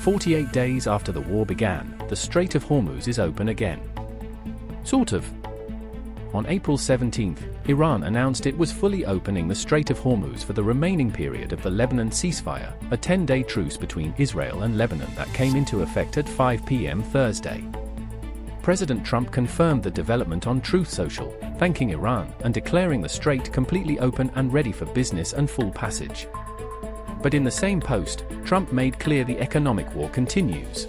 48 days after the war began, the Strait of Hormuz is open again. Sort of. On April 17, Iran announced it was fully opening the Strait of Hormuz for the remaining period of the Lebanon ceasefire, a 10-day truce between Israel and Lebanon that came into effect at 5 p.m. Thursday. President Trump confirmed the development on Truth Social, thanking Iran and declaring the strait completely open and ready for business and full passage. But in the same post, Trump made clear the economic war continues.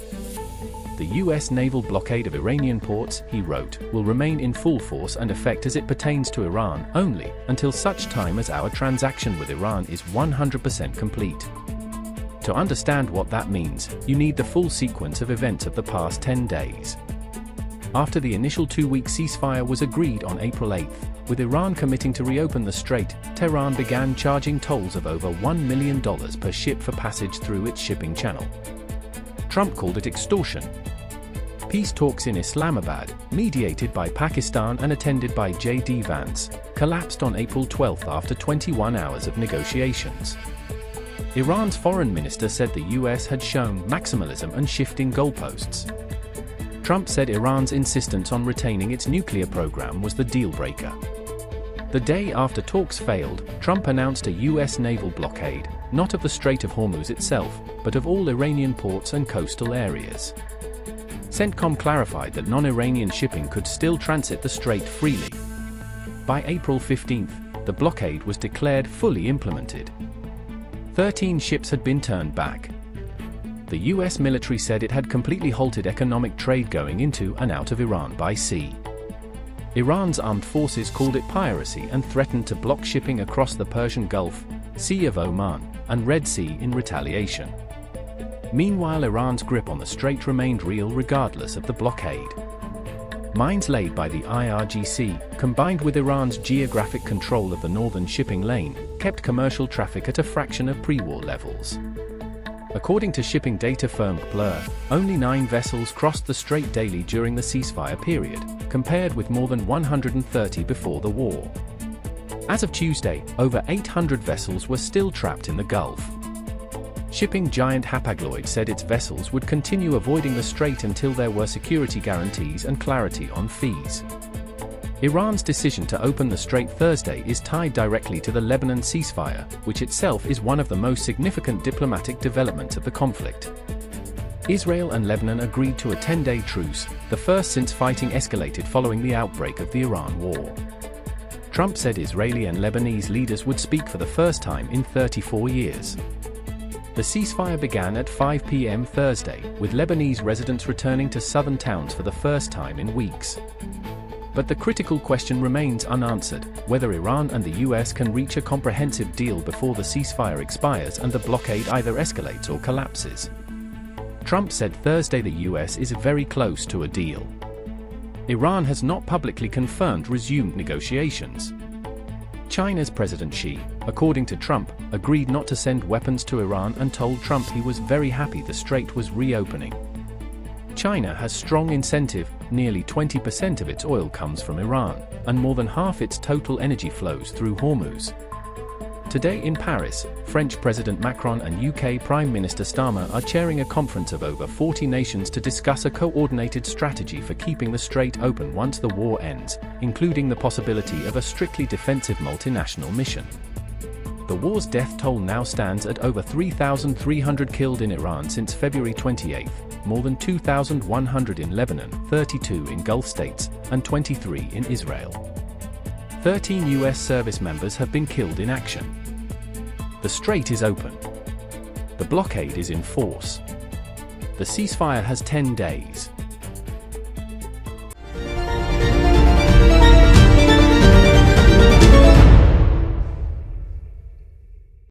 The U.S. naval blockade of Iranian ports, he wrote, will remain in full force and effect as it pertains to Iran only, until such time as our transaction with Iran is 100% complete. To understand what that means, you need the full sequence of events of the past 10 days. After the initial 2-week ceasefire was agreed on April 8, with Iran committing to reopen the strait, Tehran began charging tolls of over $1 million per ship for passage through its shipping channel. Trump called it extortion. Peace talks in Islamabad, mediated by Pakistan and attended by J.D. Vance, collapsed on April 12 after 21 hours of negotiations. Iran's foreign minister said the U.S. had shown maximalism and shifting goalposts. Trump said Iran's insistence on retaining its nuclear program was the deal-breaker. The day after talks failed, Trump announced a U.S. naval blockade, not of the Strait of Hormuz itself, but of all Iranian ports and coastal areas. CENTCOM clarified that non-Iranian shipping could still transit the strait freely. By April 15, the blockade was declared fully implemented. 13 ships had been turned back. The U.S. military said it had completely halted economic trade going into and out of Iran by sea. Iran's armed forces called it piracy and threatened to block shipping across the Persian Gulf, Sea of Oman, and Red Sea in retaliation. Meanwhile, Iran's grip on the strait remained real regardless of the blockade. Mines laid by the IRGC, combined with Iran's geographic control of the northern shipping lane, kept commercial traffic at a fraction of pre-war levels. According to shipping data firm Blur, only 9 vessels crossed the strait daily during the ceasefire period, compared with more than 130 before the war. As of Tuesday, over 800 vessels were still trapped in the Gulf. Shipping giant Hapag-Lloyd said its vessels would continue avoiding the strait until there were security guarantees and clarity on fees. Iran's decision to open the strait Thursday is tied directly to the Lebanon ceasefire, which itself is one of the most significant diplomatic developments of the conflict. Israel and Lebanon agreed to a 10-day truce, the first since fighting escalated following the outbreak of the Iran war. Trump said Israeli and Lebanese leaders would speak for the first time in 34 years. The ceasefire began at 5 p.m. Thursday, with Lebanese residents returning to southern towns for the first time in weeks. But the critical question remains unanswered, whether Iran and the U.S. can reach a comprehensive deal before the ceasefire expires and the blockade either escalates or collapses. Trump said Thursday the U.S. is very close to a deal. Iran has not publicly confirmed resumed negotiations. China's President Xi, according to Trump, agreed not to send weapons to Iran and told Trump he was very happy the strait was reopening. China has strong incentive, nearly 20% of its oil comes from Iran, and more than half its total energy flows through Hormuz. Today in Paris, French President Macron and UK Prime Minister Starmer are chairing a conference of over 40 nations to discuss a coordinated strategy for keeping the strait open once the war ends, including the possibility of a strictly defensive multinational mission. The war's death toll now stands at over 3,300 killed in Iran since February 28, more than 2,100 in Lebanon, 32 in Gulf states, and 23 in Israel. 13 U.S. service members have been killed in action. The strait is open. The blockade is in force. The ceasefire has 10 days.